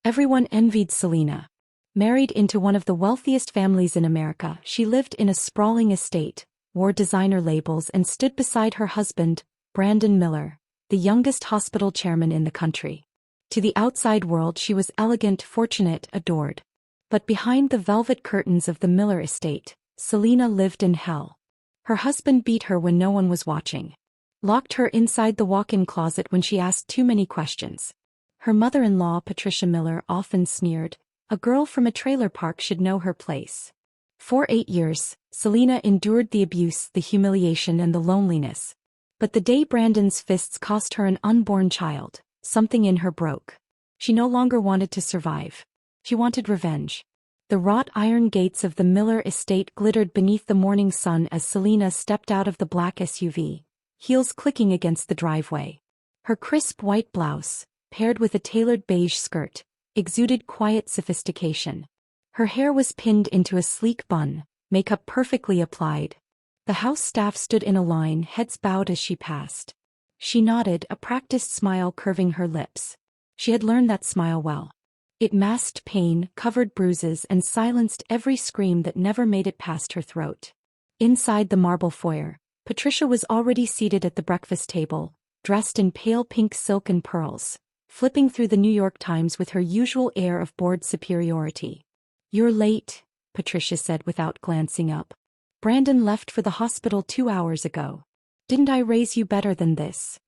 Everyone envied Selena. Married into one of the wealthiest families in America, she lived in a sprawling estate, wore designer labels and stood beside her husband, Brandon Miller, the youngest hospital chairman in the country. To the outside world she was elegant, fortunate, adored. But behind the velvet curtains of the Miller estate, Selena lived in hell. Her husband beat her when no one was watching. Locked her inside the walk-in closet when she asked too many questions. Her mother-in-law, Patricia Miller, often sneered, "A girl from a trailer park should know her place." For 8 years, Selena endured the abuse, the humiliation and the loneliness. But the day Brandon's fists cost her an unborn child, something in her broke. She no longer wanted to survive. She wanted revenge. The wrought iron gates of the Miller estate glittered beneath the morning sun as Selena stepped out of the black SUV, heels clicking against the driveway. Her crisp white blouse, paired with a tailored beige skirt, exuded quiet sophistication. Her hair was pinned into a sleek bun, makeup perfectly applied. The house staff stood in a line, heads bowed as she passed. She nodded, a practiced smile curving her lips. She had learned that smile well. It masked pain, covered bruises and silenced every scream that never made it past her throat. Inside the marble foyer, Patricia was already seated at the breakfast table, dressed in pale pink silk and pearls, flipping through the New York Times with her usual air of bored superiority. "You're late," Patricia said without glancing up. "Brandon left for the hospital 2 hours ago. Didn't I raise you better than this?"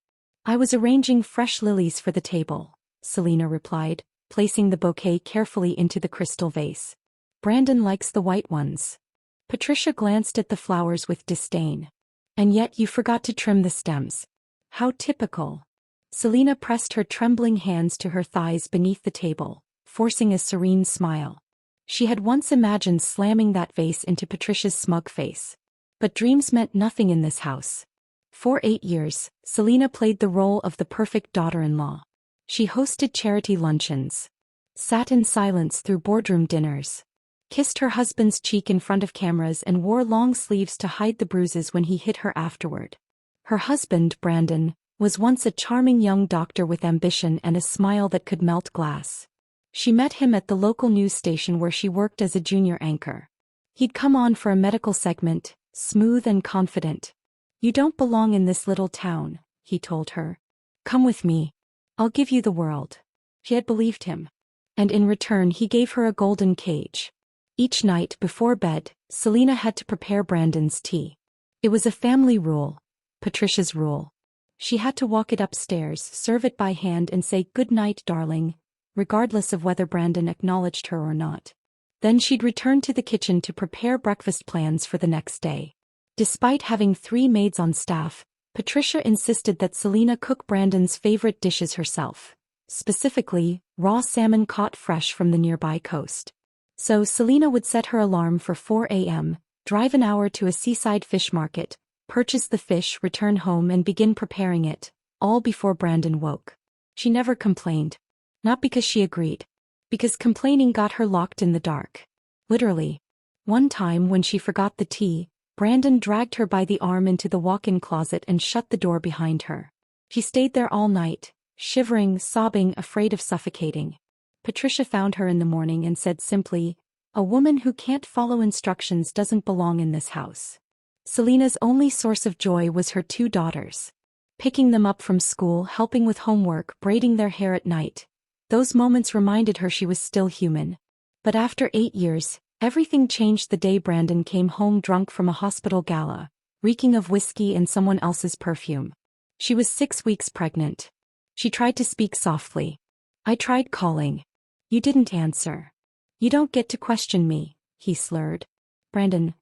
"I was arranging fresh lilies for the table," Selena replied, placing the bouquet carefully into the crystal vase. "Brandon likes the white ones." Patricia glanced at the flowers with disdain. "And yet you forgot to trim the stems. How typical." Selena pressed her trembling hands to her thighs beneath the table, forcing a serene smile. She had once imagined slamming that vase into Patricia's smug face. But dreams meant nothing in this house. For 8 years, Selena played the role of the perfect daughter-in-law. She hosted charity luncheons, sat in silence through boardroom dinners, kissed her husband's cheek in front of cameras and wore long sleeves to hide the bruises when he hit her afterward. Her husband, Brandon, was once a charming young doctor with ambition and a smile that could melt glass. She met him at the local news station where she worked as a junior anchor. He'd come on for a medical segment, smooth and confident. "You don't belong in this little town," he told her. "Come with me. I'll give you the world." She had believed him. And in return he gave her a golden cage. Each night before bed, Selena had to prepare Brandon's tea. It was a family rule, Patricia's rule. She had to walk it upstairs, serve it by hand and say "Good night, darling," regardless of whether Brandon acknowledged her or not. Then she'd return to the kitchen to prepare breakfast plans for the next day. Despite having 3 maids on staff, Patricia insisted that Selena cook Brandon's favorite dishes herself, specifically, raw salmon caught fresh from the nearby coast. So Selena would set her alarm for 4 a.m., drive an hour to a seaside fish market, purchase the fish, return home and begin preparing it, all before Brandon woke. She never complained. Not because she agreed. Because complaining got her locked in the dark. Literally. One time when she forgot the tea, Brandon dragged her by the arm into the walk-in closet and shut the door behind her. She stayed there all night, shivering, sobbing, afraid of suffocating. Patricia found her in the morning and said simply, "A woman who can't follow instructions doesn't belong in this house." Selena's only source of joy was her 2 daughters. Picking them up from school, helping with homework, braiding their hair at night. Those moments reminded her she was still human. But after 8 years, everything changed the day Brandon came home drunk from a hospital gala, reeking of whiskey and someone else's perfume. She was 6 weeks pregnant. She tried to speak softly. "I tried calling. You didn't answer." "You don't get to question me," he slurred. "Brandon,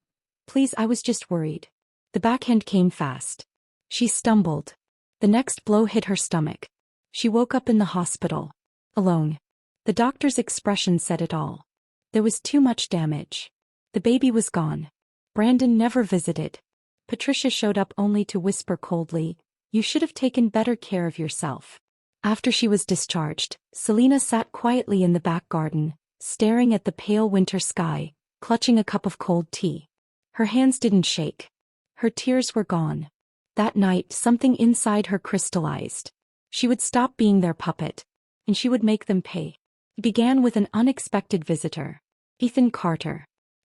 please, I was just worried." The backhand came fast. She stumbled. The next blow hit her stomach. She woke up in the hospital. Alone. The doctor's expression said it all. There was too much damage. The baby was gone. Brandon never visited. Patricia showed up only to whisper coldly, "You should have taken better care of yourself." After she was discharged, Selena sat quietly in the back garden, staring at the pale winter sky, clutching a cup of cold tea. Her hands didn't shake. Her tears were gone. That night, something inside her crystallized. She would stop being their puppet, and she would make them pay. It began with an unexpected visitor. Ethan Carter,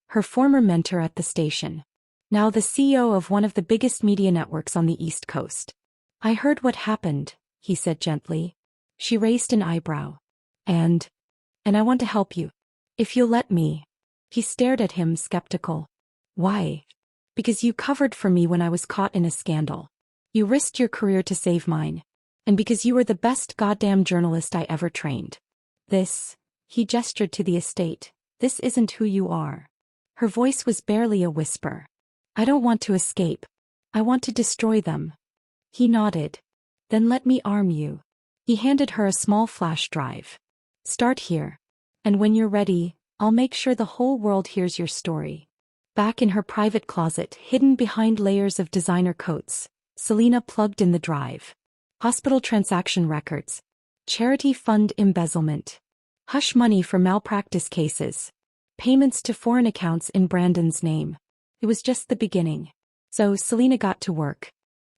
her former mentor at the station. Now the CEO of one of the biggest media networks on the East Coast. "I heard what happened," he said gently. She raised an eyebrow. And I want to help you. If you'll let me." He stared at him, skeptical. "Why?" "Because you covered for me when I was caught in a scandal. You risked your career to save mine. And because you were the best goddamn journalist I ever trained. This," he gestured to the estate, "this isn't who you are." Her voice was barely a whisper. "I don't want to escape. I want to destroy them." He nodded. "Then let me arm you." He handed her a small flash drive. "Start here. And when you're ready, I'll make sure the whole world hears your story." Back in her private closet, hidden behind layers of designer coats, Selena plugged in the drive. Hospital transaction records. Charity fund embezzlement. Hush money for malpractice cases. Payments to foreign accounts in Brandon's name. It was just the beginning. So Selena got to work.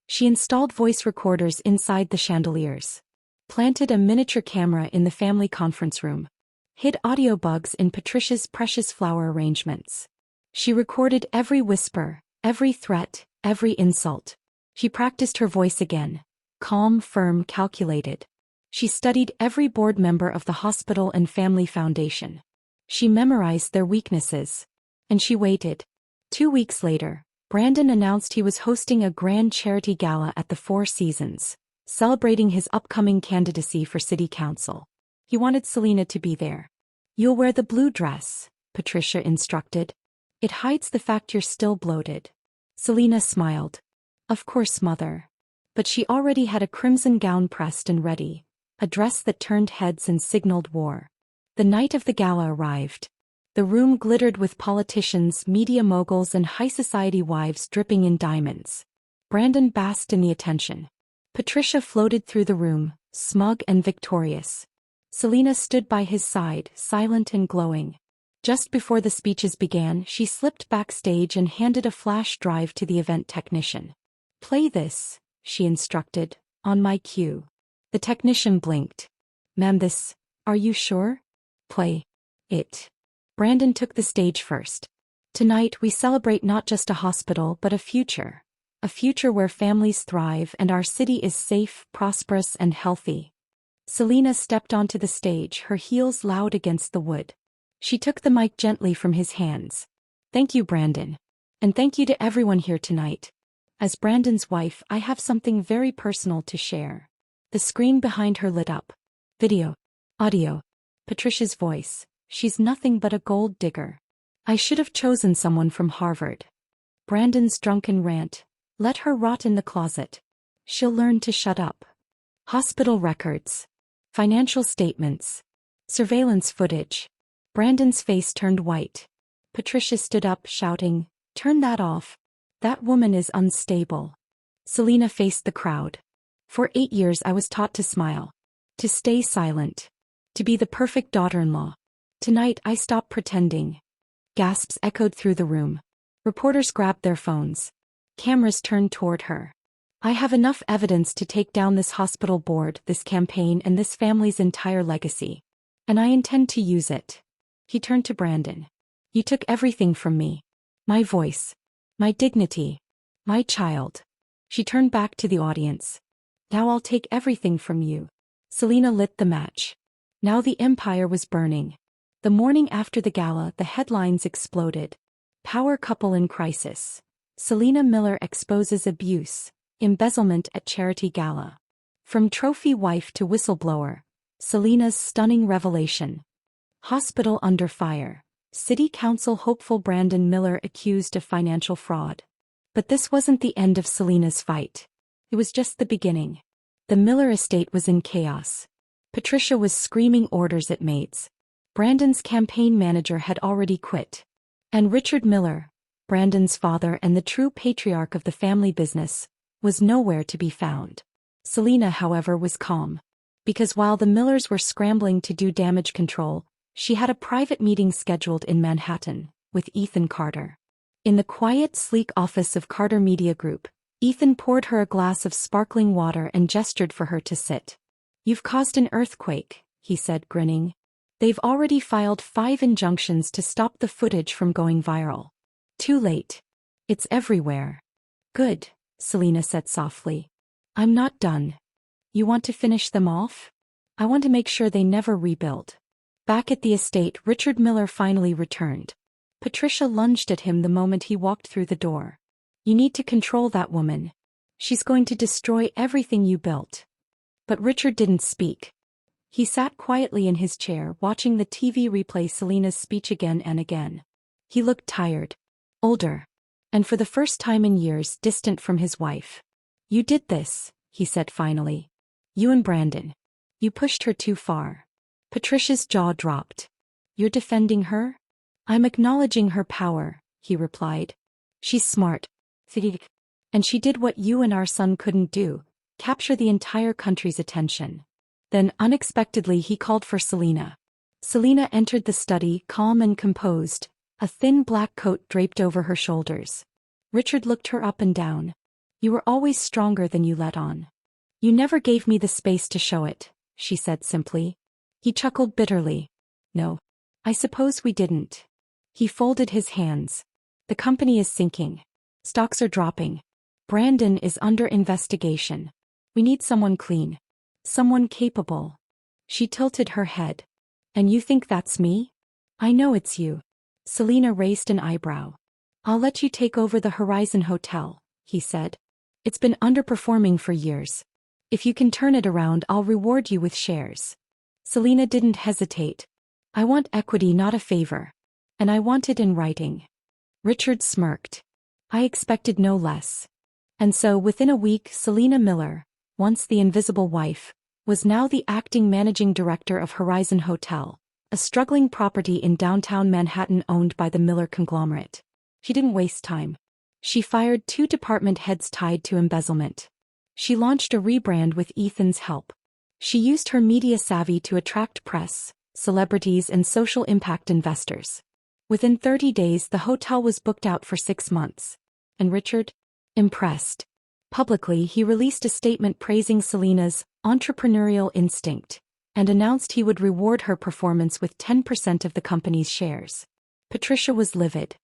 She installed voice recorders inside the chandeliers. Planted a miniature camera in the family conference room. Hid audio bugs in Patricia's precious flower arrangements. She recorded every whisper, every threat, every insult. She practiced her voice again. Calm, firm, calculated. She studied every board member of the hospital and family foundation. She memorized their weaknesses. And she waited. 2 weeks later, Brandon announced he was hosting a grand charity gala at the Four Seasons, celebrating his upcoming candidacy for city council. He wanted Selena to be there. "You'll wear the blue dress," Patricia instructed. "It hides the fact you're still bloated." Selena smiled. "Of course, Mother." But she already had a crimson gown pressed and ready, a dress that turned heads and signaled war. The night of the gala arrived. The room glittered with politicians, media moguls, and high society wives dripping in diamonds. Brandon basked in the attention. Patricia floated through the room, smug and victorious. Selena stood by his side, silent and glowing. Just before the speeches began, she slipped backstage and handed a flash drive to the event technician. "Play this," she instructed, "on my cue." The technician blinked. "Ma'am, this, are you sure?" "Play it." Brandon took the stage first. "Tonight we celebrate not just a hospital but a future. A future where families thrive and our city is safe, prosperous, and healthy." Selena stepped onto the stage, her heels loud against the wood. She took the mic gently from his hands. "Thank you, Brandon. And thank you to everyone here tonight. As Brandon's wife, I have something very personal to share." The screen behind her lit up. Video. Audio. Patricia's voice. "She's nothing but a gold digger. I should have chosen someone from Harvard." Brandon's drunken rant. "Let her rot in the closet. She'll learn to shut up." Hospital records. Financial statements. Surveillance footage. Brandon's face turned white. Patricia stood up, shouting, "Turn that off. That woman is unstable." Selena faced the crowd. "For 8 years I was taught to smile. To stay silent. To be the perfect daughter-in-law. Tonight I stopped pretending." Gasps echoed through the room. Reporters grabbed their phones. Cameras turned toward her. "I have enough evidence to take down this hospital board, this campaign, and this family's entire legacy. And I intend to use it." He turned to Brandon. "You took everything from me. My voice. My dignity. My child." She turned back to the audience. "Now I'll take everything from you." Selena lit the match. Now the empire was burning. The morning after the gala, the headlines exploded. Power couple in crisis. Selena Miller exposes abuse. Embezzlement at charity gala. From trophy wife to whistleblower. Selena's stunning revelation. Hospital under fire. City Council hopeful Brandon Miller accused of financial fraud. But this wasn't the end of Selena's fight. It was just the beginning. The Miller estate was in chaos. Patricia was screaming orders at maids. Brandon's campaign manager had already quit. And Richard Miller, Brandon's father and the true patriarch of the family business, was nowhere to be found. Selena, however, was calm. Because while the Millers were scrambling to do damage control, she had a private meeting scheduled in Manhattan, with Ethan Carter. In the quiet, sleek office of Carter Media Group, Ethan poured her a glass of sparkling water and gestured for her to sit. "You've caused an earthquake," he said, grinning. They've already filed 5 injunctions to stop the footage from going viral. Too late. It's everywhere. Good, Selena said softly. I'm not done. You want to finish them off? I want to make sure they never rebuild. Back at the estate, Richard Miller finally returned. Patricia lunged at him the moment he walked through the door. You need to control that woman. She's going to destroy everything you built. But Richard didn't speak. He sat quietly in his chair, watching the TV replay Selena's speech again and again. He looked tired, older, and for the first time in years distant from his wife. You did this, he said finally. You and Brandon. You pushed her too far. Patricia's jaw dropped. You're defending her? I'm acknowledging her power, he replied. She's smart. And she did what you and our son couldn't do, capture the entire country's attention. Then, unexpectedly, he called for Selena. Selena entered the study, calm and composed, a thin black coat draped over her shoulders. Richard looked her up and down. You were always stronger than you let on. You never gave me the space to show it, she said simply. He chuckled bitterly. No. I suppose we didn't. He folded his hands. The company is sinking. Stocks are dropping. Brandon is under investigation. We need someone clean. Someone capable. She tilted her head. And you think that's me? I know it's you. Selena raised an eyebrow. I'll let you take over the Horizon Hotel, he said. It's been underperforming for years. If you can turn it around, I'll reward you with shares. Selena didn't hesitate. I want equity, not a favor. And I want it in writing. Richard smirked. I expected no less. And so within a week, Selena Miller, once the invisible wife, was now the acting managing director of Horizon Hotel, a struggling property in downtown Manhattan owned by the Miller conglomerate. She didn't waste time. She fired 2 department heads tied to embezzlement. She launched a rebrand with Ethan's help. She used her media savvy to attract press, celebrities and social impact investors. Within 30 days the hotel was booked out for 6 months. And Richard? Impressed. Publicly he released a statement praising Selena's entrepreneurial instinct, and announced he would reward her performance with 10% of the company's shares. Patricia was livid.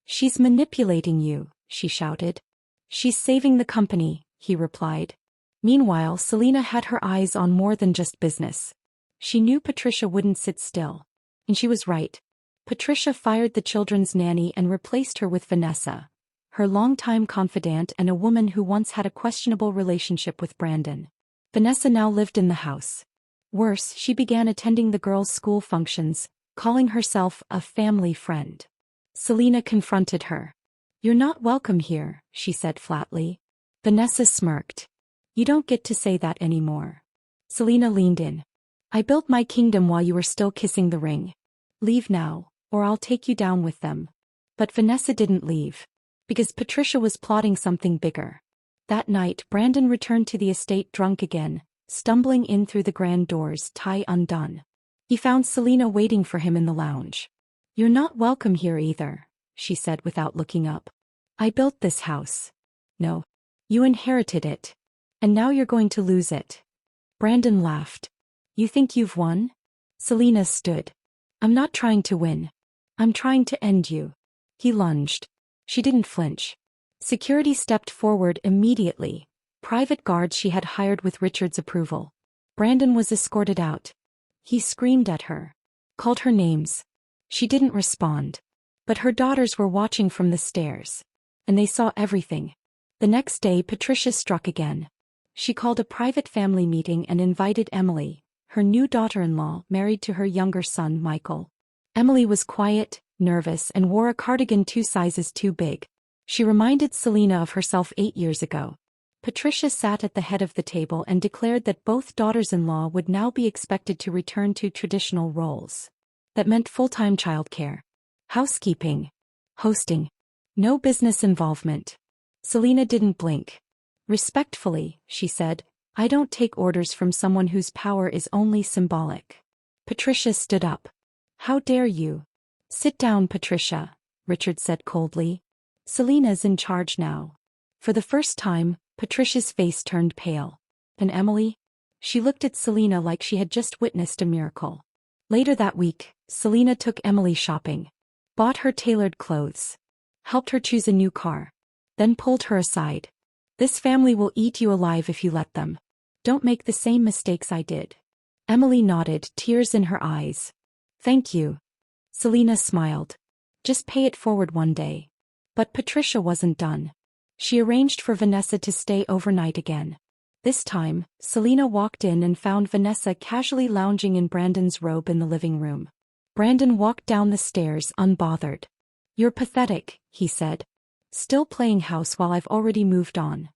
She's manipulating you, she shouted. She's saving the company, he replied. Meanwhile, Selena had her eyes on more than just business. She knew Patricia wouldn't sit still. And she was right. Patricia fired the children's nanny and replaced her with Vanessa, her longtime confidant and a woman who once had a questionable relationship with Brandon. Vanessa now lived in the house. Worse, she began attending the girls' school functions, calling herself a family friend. Selena confronted her. You're not welcome here, she said flatly. Vanessa smirked. You don't get to say that anymore. Selena leaned in. I built my kingdom while you were still kissing the ring. Leave now, or I'll take you down with them. But Vanessa didn't leave. Because Patricia was plotting something bigger. That night, Brandon returned to the estate drunk again, stumbling in through the grand doors, tie undone. He found Selena waiting for him in the lounge. You're not welcome here either, she said without looking up. I built this house. No. You inherited it. And now you're going to lose it. Brandon laughed. You think you've won? Selena stood. I'm not trying to win. I'm trying to end you. He lunged. She didn't flinch. Security stepped forward immediately, private guards she had hired with Richard's approval. Brandon was escorted out. He screamed at her. Called her names. She didn't respond. But her daughters were watching from the stairs. And they saw everything. The next day Patricia struck again. She called a private family meeting and invited Emily, her new daughter-in-law married to her younger son Michael. Emily was quiet, nervous and wore a cardigan 2 sizes too big. She reminded Selena of herself 8 years ago. Patricia sat at the head of the table and declared that both daughters-in-law would now be expected to return to traditional roles. That meant full-time childcare, housekeeping, hosting. No business involvement. Selena didn't blink. Respectfully, she said, I don't take orders from someone whose power is only symbolic. Patricia stood up. How dare you? Sit down, Patricia, Richard said coldly. Selena's in charge now. For the first time, Patricia's face turned pale. And Emily? She looked at Selena like she had just witnessed a miracle. Later that week, Selena took Emily shopping. Bought her tailored clothes. Helped her choose a new car. Then pulled her aside. This family will eat you alive if you let them. Don't make the same mistakes I did. Emily nodded, tears in her eyes. Thank you. Selena smiled. Just pay it forward one day. But Patricia wasn't done. She arranged for Vanessa to stay overnight again. This time, Selena walked in and found Vanessa casually lounging in Brandon's robe in the living room. Brandon walked down the stairs unbothered. You're pathetic, he said. Still playing house while I've already moved on.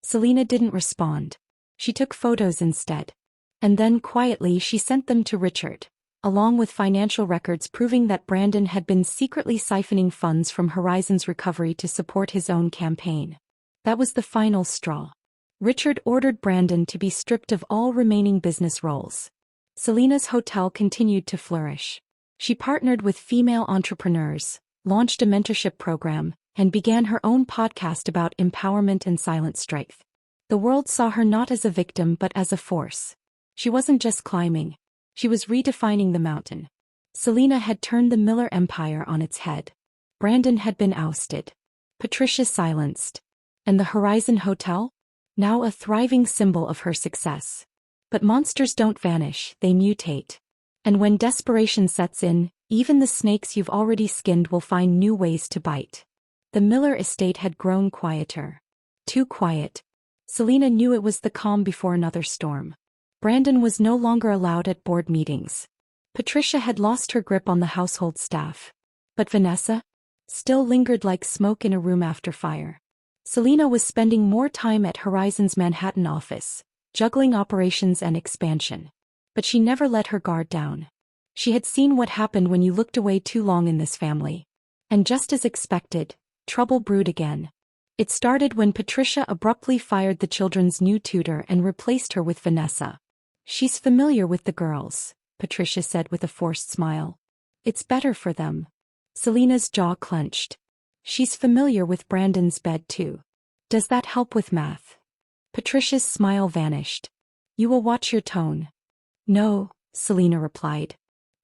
Selena didn't respond. She took photos instead. And then quietly she sent them to Richard, along with financial records proving that Brandon had been secretly siphoning funds from Horizon's recovery to support his own campaign. That was the final straw. Richard ordered Brandon to be stripped of all remaining business roles. Selena's hotel continued to flourish. She partnered with female entrepreneurs, launched a mentorship program, and began her own podcast about empowerment and silent strength. The world saw her not as a victim but as a force. She wasn't just climbing. She was redefining the mountain. Selena had turned the Miller empire on its head. Brandon had been ousted. Patricia silenced. And the Horizon Hotel? Now a thriving symbol of her success. But monsters don't vanish, they mutate. And when desperation sets in, even the snakes you've already skinned will find new ways to bite. The Miller estate had grown quieter. Too quiet. Selena knew it was the calm before another storm. Brandon was no longer allowed at board meetings. Patricia had lost her grip on the household staff. But Vanessa? Still lingered like smoke in a room after fire. Selena was spending more time at Horizon's Manhattan office, juggling operations and expansion. But she never let her guard down. She had seen what happened when you looked away too long in this family. And just as expected, trouble brewed again. It started when Patricia abruptly fired the children's new tutor and replaced her with Vanessa. She's familiar with the girls, Patricia said with a forced smile. It's better for them. Selena's jaw clenched. She's familiar with Brandon's bed too. Does that help with math? Patricia's smile vanished. You will watch your tone. No, Selena replied.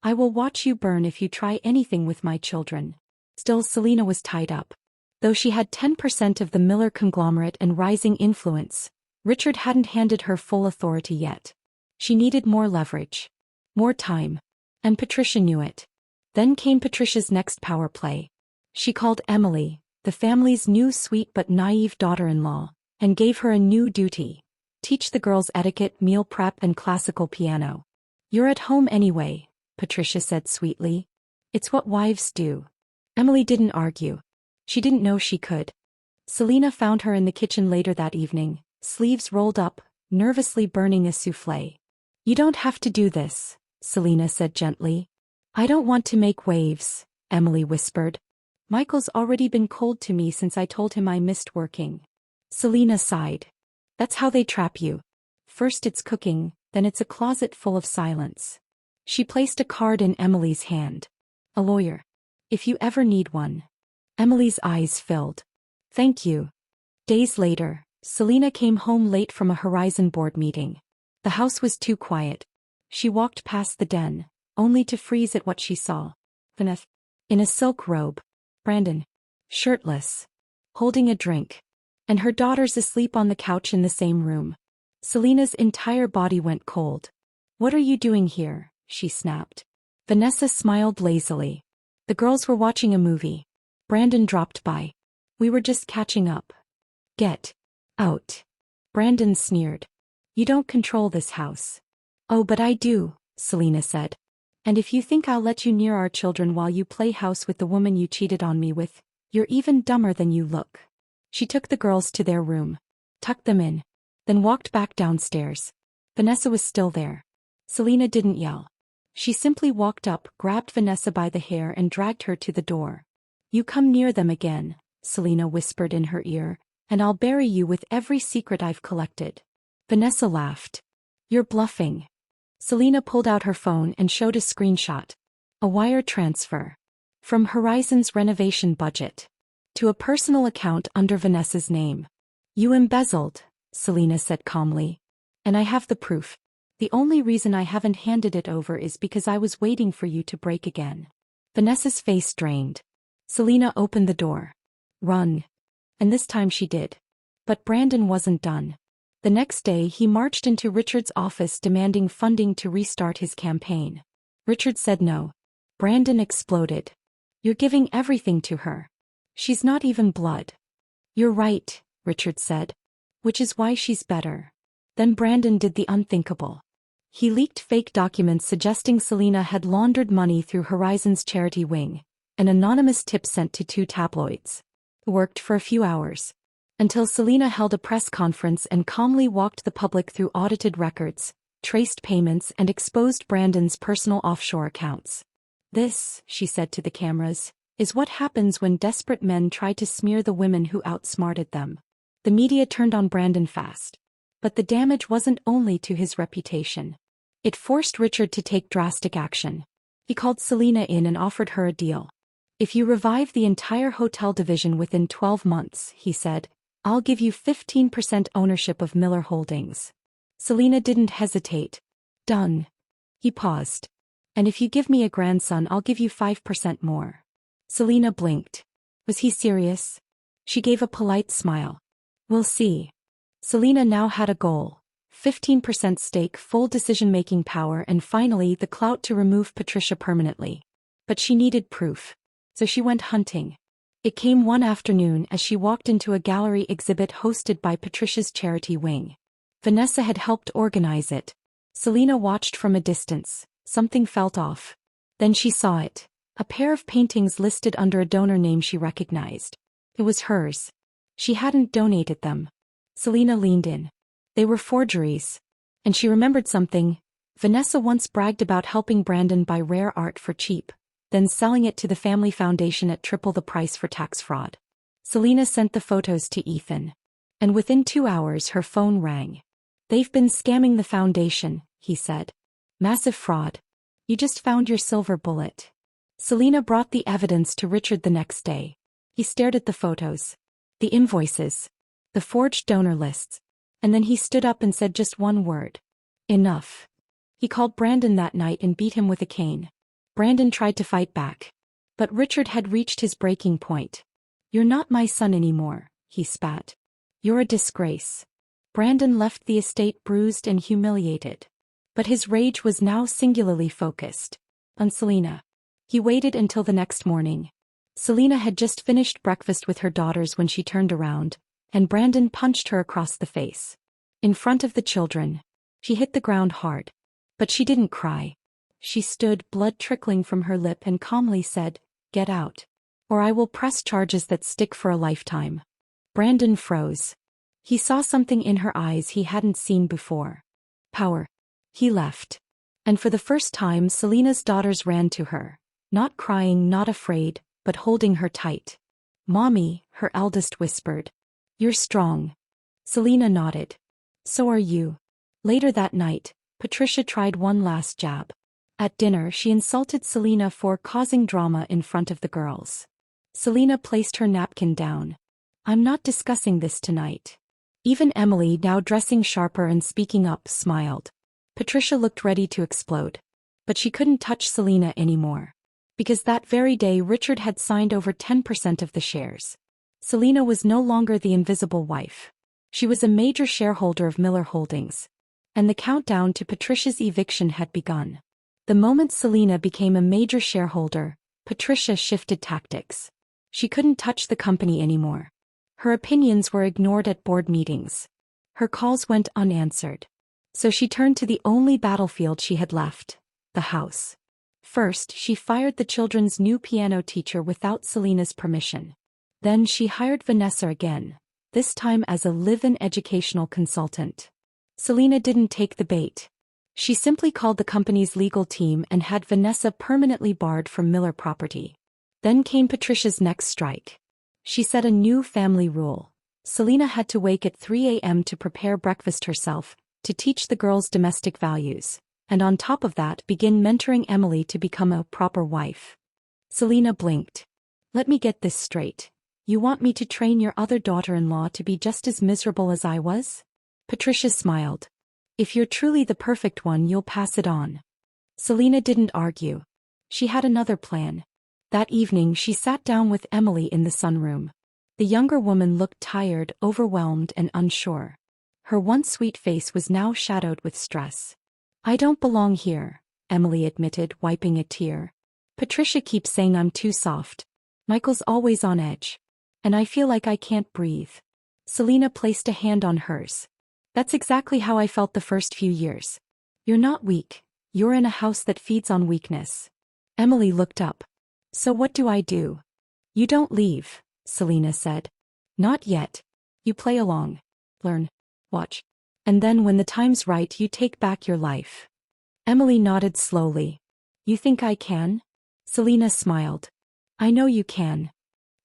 I will watch you burn if you try anything with my children. Still, Selena was tied up. Though she had 10% of the Miller conglomerate and rising influence, Richard hadn't handed her full authority yet. She needed more leverage. More time. And Patricia knew it. Then came Patricia's next power play. She called Emily, the family's new sweet but naive daughter-in-law, and gave her a new duty. Teach the girls etiquette, meal prep, and classical piano. You're at home anyway, Patricia said sweetly. It's what wives do. Emily didn't argue. She didn't know she could. Selena found her in the kitchen later that evening, sleeves rolled up, nervously burning a soufflé. You don't have to do this, Selena said gently. I don't want to make waves, Emily whispered. Michael's already been cold to me since I told him I missed working. Selena sighed. That's how they trap you. First it's cooking, then it's a closet full of silence. She placed a card in Emily's hand. A lawyer. If you ever need one. Emily's eyes filled. Thank you. Days later, Selena came home late from a Horizon board meeting. The house was too quiet. She walked past the den, only to freeze at what she saw. Vanessa, in a silk robe. Brandon, shirtless, holding a drink. And her daughters asleep on the couch in the same room. Selena's entire body went cold. What are you doing here? She snapped. Vanessa smiled lazily. The girls were watching a movie. Brandon dropped by. We were just catching up. Get out. Brandon sneered. You don't control this house. Oh, but I do, Selena said. And if you think I'll let you near our children while you play house with the woman you cheated on me with, you're even dumber than you look. She took the girls to their room, tucked them in, then walked back downstairs. Vanessa was still there. Selena didn't yell. She simply walked up, grabbed Vanessa by the hair and dragged her to the door. You come near them again, Selena whispered in her ear, and I'll bury you with every secret I've collected. Vanessa laughed. You're bluffing. Selena pulled out her phone and showed a screenshot. A wire transfer. From Horizon's renovation budget. To a personal account under Vanessa's name. You embezzled, Selena said calmly. And I have the proof. The only reason I haven't handed it over is because I was waiting for you to break again. Vanessa's face drained. Selena opened the door. Run. And this time she did. But Brandon wasn't done. The next day he marched into Richard's office demanding funding to restart his campaign. Richard said no. Brandon exploded. You're giving everything to her. She's not even blood. You're right, Richard said. Which is why she's better. Then Brandon did the unthinkable. He leaked fake documents suggesting Selena had laundered money through Horizon's charity wing, an anonymous tip sent to 2 tabloids. It worked for a few hours. Until Selena held a press conference and calmly walked the public through audited records, traced payments and exposed Brandon's personal offshore accounts. This, she said to the cameras, is what happens when desperate men try to smear the women who outsmarted them. The media turned on Brandon fast. But the damage wasn't only to his reputation. It forced Richard to take drastic action. He called Selena in and offered her a deal. If you revive the entire hotel division within 12 months, he said, I'll give you 15% ownership of Miller Holdings. Selena didn't hesitate. Done. He paused. And if you give me a grandson, I'll give you 5% more. Selena blinked. Was he serious? She gave a polite smile. We'll see. Selena now had a goal. 15% stake, full decision-making power, and finally the clout to remove Patricia permanently. But she needed proof. So she went hunting. It came one afternoon as she walked into a gallery exhibit hosted by Patricia's charity wing. Vanessa had helped organize it. Selena watched from a distance. Something felt off. Then she saw it. A pair of paintings listed under a donor name she recognized. It was hers. She hadn't donated them. Selena leaned in. They were forgeries. And she remembered something. Vanessa once bragged about helping Brandon buy rare art for cheap, then selling it to the family foundation at triple the price for tax fraud. Selena sent the photos to Ethan. And within 2 hours her phone rang. They've been scamming the foundation, he said. Massive fraud. You just found your silver bullet. Selena brought the evidence to Richard the next day. He stared at the photos. The invoices. The forged donor lists. And then he stood up and said just one word. Enough. He called Brandon that night and beat him with a cane. Brandon tried to fight back. But Richard had reached his breaking point. You're not my son anymore, he spat. You're a disgrace. Brandon left the estate bruised and humiliated. But his rage was now singularly focused on Selena. He waited until the next morning. Selena had just finished breakfast with her daughters when she turned around, and Brandon punched her across the face. In front of the children. She hit the ground hard. But she didn't cry. She stood, blood trickling from her lip, and calmly said, Get out. Or I will press charges that stick for a lifetime. Brandon froze. He saw something in her eyes he hadn't seen before. Power. He left. And for the first time Selena's daughters ran to her. Not crying, not afraid, but holding her tight. Mommy, her eldest whispered. You're strong. Selena nodded. So are you. Later that night, Patricia tried one last jab. At dinner she insulted Selena for causing drama in front of the girls. Selena placed her napkin down. I'm not discussing this tonight. Even Emily, now dressing sharper and speaking up, smiled. Patricia looked ready to explode. But she couldn't touch Selena anymore. Because that very day Richard had signed over 10% of the shares. Selena was no longer the invisible wife. She was a major shareholder of Miller Holdings. And the countdown to Patricia's eviction had begun. The moment Selena became a major shareholder, Patricia shifted tactics. She couldn't touch the company anymore. Her opinions were ignored at board meetings. Her calls went unanswered. So she turned to the only battlefield she had left, the house. First, she fired the children's new piano teacher without Selena's permission. Then she hired Vanessa again, this time as a live-in educational consultant. Selena didn't take the bait. She simply called the company's legal team and had Vanessa permanently barred from Miller property. Then came Patricia's next strike. She set a new family rule. Selena had to wake at 3 a.m. to prepare breakfast herself, to teach the girls domestic values, and on top of that begin mentoring Emily to become a proper wife. Selena blinked. Let me get this straight. You want me to train your other daughter-in-law to be just as miserable as I was? Patricia smiled. If you're truly the perfect one, you'll pass it on. Selena didn't argue. She had another plan. That evening she sat down with Emily in the sunroom. The younger woman looked tired, overwhelmed, and unsure. Her once sweet face was now shadowed with stress. "I don't belong here," Emily admitted, wiping a tear. "Patricia keeps saying I'm too soft. Michael's always on edge. And I feel like I can't breathe." Selena placed a hand on hers. "That's exactly how I felt the first few years. You're not weak. You're in a house that feeds on weakness." Emily looked up. "So what do I do?" "You don't leave," Selena said. "Not yet. You play along. Learn. Watch. And then when the time's right, you take back your life." Emily nodded slowly. "You think I can?" Selena smiled. "I know you can."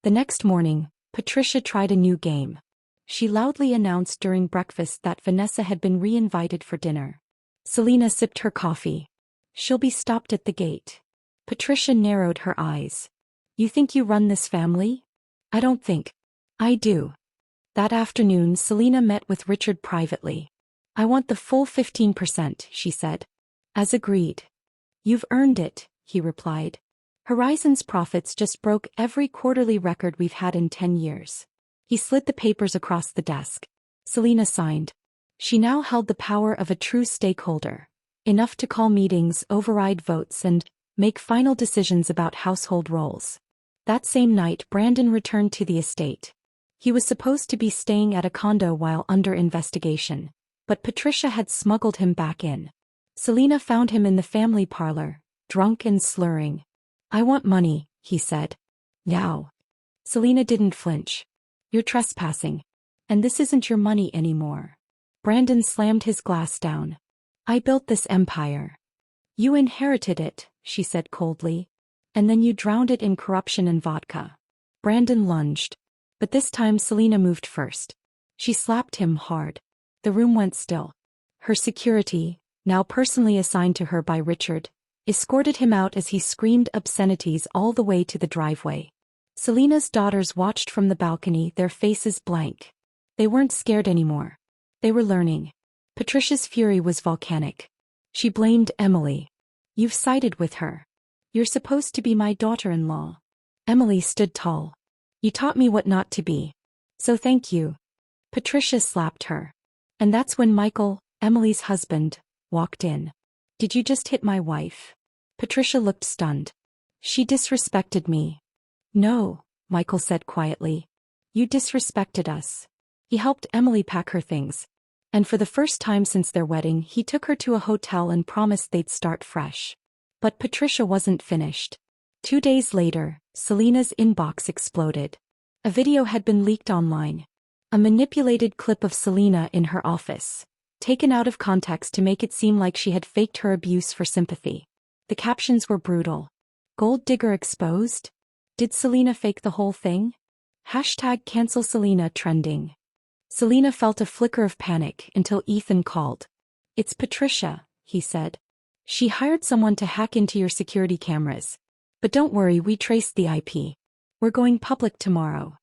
The next morning, Patricia tried a new game. She loudly announced during breakfast that Vanessa had been re-invited for dinner. Selena sipped her coffee. "She'll be stopped at the gate." Patricia narrowed her eyes. "You think you run this family?" "I don't think." "I do." That afternoon Selena met with Richard privately. "I want the full 15%, she said. "As agreed." "You've earned it," he replied. "Horizon's profits just broke every quarterly record we've had in 10 years. He slid the papers across the desk. Selena signed. She now held the power of a true stakeholder, enough to call meetings, override votes, and make final decisions about household roles. That same night Brandon returned to the estate. He was supposed to be staying at a condo while under investigation, but Patricia had smuggled him back in. Selena found him in the family parlor, drunk and slurring. "I want money," he said. "Now." Selena didn't flinch. "You're trespassing. And this isn't your money anymore." Brandon slammed his glass down. "I built this empire." "You inherited it," she said coldly. "And then you drowned it in corruption and vodka." Brandon lunged. But this time Selena moved first. She slapped him hard. The room went still. Her security, now personally assigned to her by Richard, escorted him out as he screamed obscenities all the way to the driveway. Selena's daughters watched from the balcony, their faces blank. They weren't scared anymore. They were learning. Patricia's fury was volcanic. She blamed Emily. "You've sided with her. You're supposed to be my daughter-in-law." Emily stood tall. "You taught me what not to be. So thank you." Patricia slapped her. And that's when Michael, Emily's husband, walked in. "Did you just hit my wife?" Patricia looked stunned. "She disrespected me." "No," Michael said quietly. "You disrespected us." He helped Emily pack her things. And for the first time since their wedding, he took her to a hotel and promised they'd start fresh. But Patricia wasn't finished. 2 days later, Selena's inbox exploded. A video had been leaked online. A manipulated clip of Selena in her office, taken out of context to make it seem like she had faked her abuse for sympathy. The captions were brutal. "Gold digger exposed? Did Selena fake the whole thing?" #cancel Selena trending. Selena felt a flicker of panic until Ethan called. "It's Patricia," he said. "She hired someone to hack into your security cameras. But don't worry, we traced the IP. We're going public tomorrow."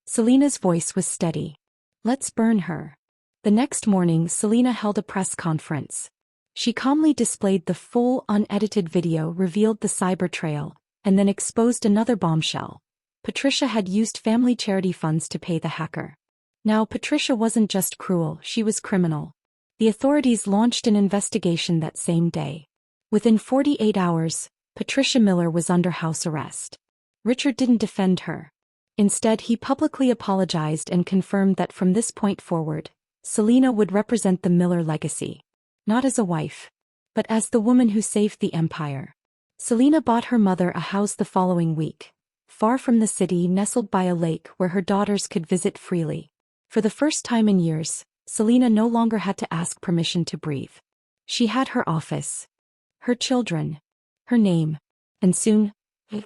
Selena's voice was steady. "Let's burn her." The next morning Selena held a press conference. She calmly displayed the full, unedited video, revealed the cyber trail, and then exposed another bombshell. Patricia had used family charity funds to pay the hacker. Now Patricia wasn't just cruel, she was criminal. The authorities launched an investigation that same day. Within 48 hours, Patricia Miller was under house arrest. Richard didn't defend her. Instead, he publicly apologized and confirmed that from this point forward, Selena would represent the Miller legacy. Not as a wife, but as the woman who saved the empire. Selena bought her mother a house the following week, far from the city, nestled by a lake where her daughters could visit freely. For the first time in years, Selena no longer had to ask permission to breathe. She had her office, her children, her name, and soon,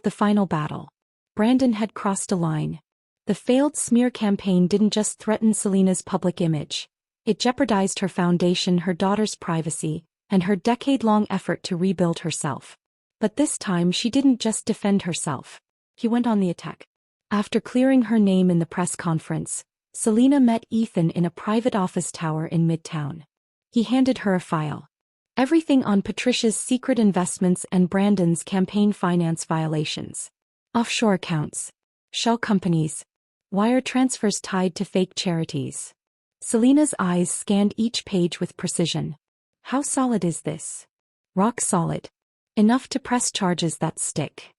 the final battle. Brandon had crossed a line. The failed smear campaign didn't just threaten Selena's public image. It jeopardized her foundation, her daughter's privacy, and her decade-long effort to rebuild herself. But this time she didn't just defend herself. He went on the attack. After clearing her name in the press conference, Selena met Ethan in a private office tower in Midtown. He handed her a file. Everything on Patricia's secret investments and Brandon's campaign finance violations. Offshore accounts. Shell companies. Wire transfers tied to fake charities. Selena's eyes scanned each page with precision. How solid is this? Rock solid. Enough to press charges that stick.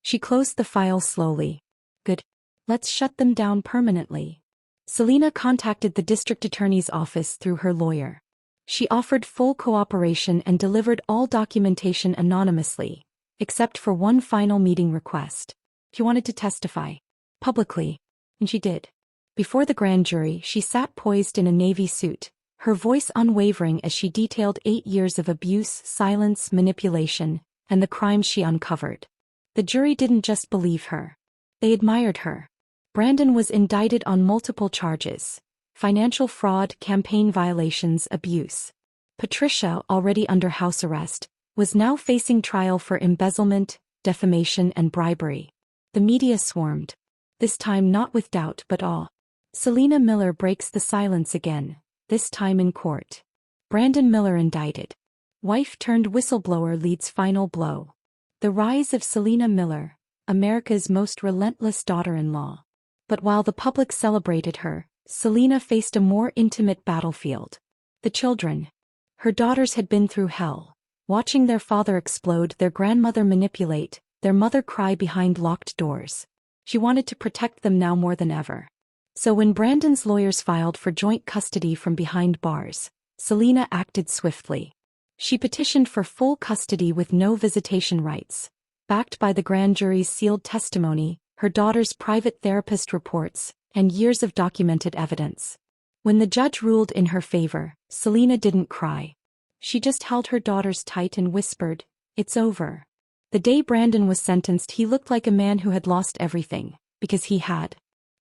She closed the file slowly. Good. Let's shut them down permanently. Selena contacted the district attorney's office through her lawyer. She offered full cooperation and delivered all documentation anonymously, except for one final meeting request. She wanted to testify. Publicly. And she did. Before the grand jury, she sat poised in a navy suit, her voice unwavering as she detailed 8 years of abuse, silence, manipulation, and the crimes she uncovered. The jury didn't just believe her. They admired her. Brandon was indicted on multiple charges: financial fraud, campaign violations, abuse. Patricia, already under house arrest, was now facing trial for embezzlement, defamation, and bribery. The media swarmed. This time not with doubt but awe. Selena Miller breaks the silence again, this time in court. Brandon Miller indicted. Wife turned whistleblower leads final blow. The rise of Selena Miller, America's most relentless daughter-in-law. But while the public celebrated her, Selena faced a more intimate battlefield. The children. Her daughters had been through hell, watching their father explode, their grandmother manipulate, their mother cry behind locked doors. She wanted to protect them now more than ever. So when Brandon's lawyers filed for joint custody from behind bars, Selena acted swiftly. She petitioned for full custody with no visitation rights. Backed by the grand jury's sealed testimony, her daughter's private therapist reports, and years of documented evidence. When the judge ruled in her favor, Selena didn't cry. She just held her daughters tight and whispered, "It's over." The day Brandon was sentenced, he looked like a man who had lost everything, because he had.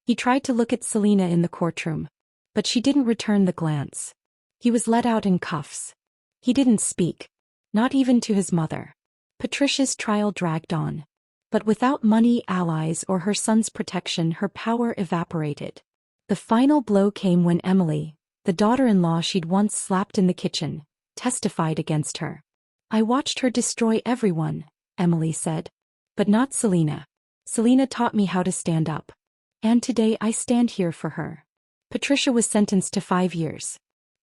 He tried to look at Selena in the courtroom, but she didn't return the glance. He was let out in cuffs. He didn't speak, not even to his mother. Patricia's trial dragged on. But without money, allies, or her son's protection, her power evaporated. The final blow came when Emily, the daughter-in-law she'd once slapped in the kitchen, testified against her. "I watched her destroy everyone," Emily said. "But not Selena. Selena taught me how to stand up. And today I stand here for her." Patricia was sentenced to 5 years.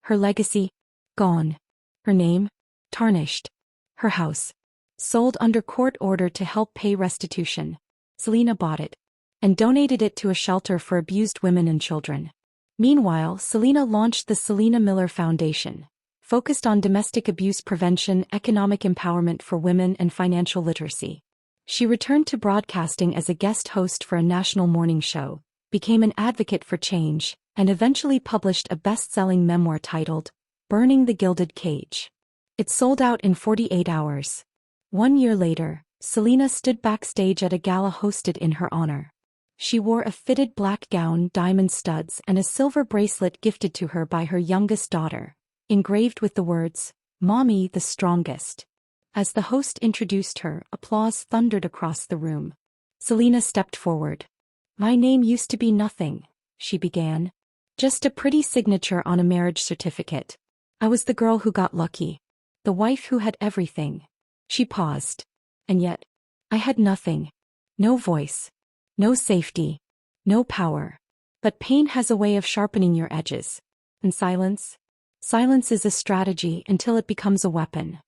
Her legacy? Gone. Her name? Tarnished. Her house? Sold under court order to help pay restitution. Selena bought it and donated it to a shelter for abused women and children. Meanwhile, Selena launched the Selena Miller Foundation, focused on domestic abuse prevention, economic empowerment for women, and financial literacy. She returned to broadcasting as a guest host for a national morning show, became an advocate for change, and eventually published a best-selling memoir titled Burning the Gilded Cage. It sold out in 48 hours. 1 year later, Selena stood backstage at a gala hosted in her honor. She wore a fitted black gown, diamond studs, and a silver bracelet gifted to her by her youngest daughter, engraved with the words, "Mommy the strongest." As the host introduced her, applause thundered across the room. Selena stepped forward. "My name used to be nothing," she began. "Just a pretty signature on a marriage certificate. I was the girl who got lucky. The wife who had everything." She paused. "And yet, I had nothing. No voice. No safety. No power. But pain has a way of sharpening your edges. And silence? Silence is a strategy until it becomes a weapon."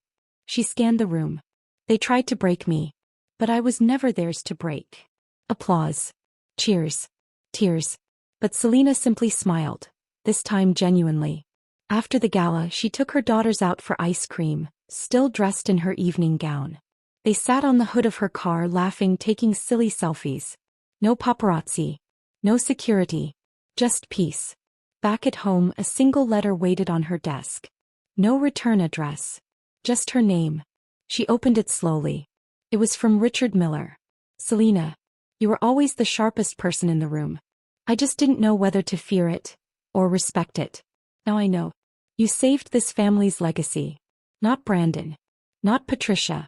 She scanned the room. "They tried to break me. But I was never theirs to break." Applause. Cheers. Tears. But Selena simply smiled, this time genuinely. After the gala, she took her daughters out for ice cream, still dressed in her evening gown. They sat on the hood of her car laughing, taking silly selfies. No paparazzi. No security. Just peace. Back at home, a single letter waited on her desk. No return address. Just her name. She opened it slowly. It was from Richard Miller. "Selena, you were always the sharpest person in the room. I just didn't know whether to fear it or respect it. Now I know. You saved this family's legacy. Not Brandon. Not Patricia.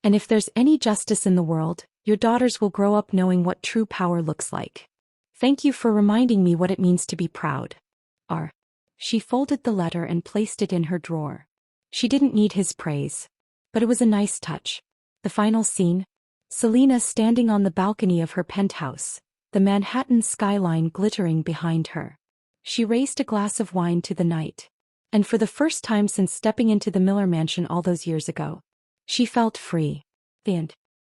And if there's any justice in the world, your daughters will grow up knowing what true power looks like. Thank you for reminding me what it means to be proud." She folded the letter and placed it in her drawer. She didn't need his praise. But it was a nice touch. The final scene? Selena standing on the balcony of her penthouse, the Manhattan skyline glittering behind her. She raised a glass of wine to the night. And for the first time since stepping into the Miller mansion all those years ago, she felt free. The end.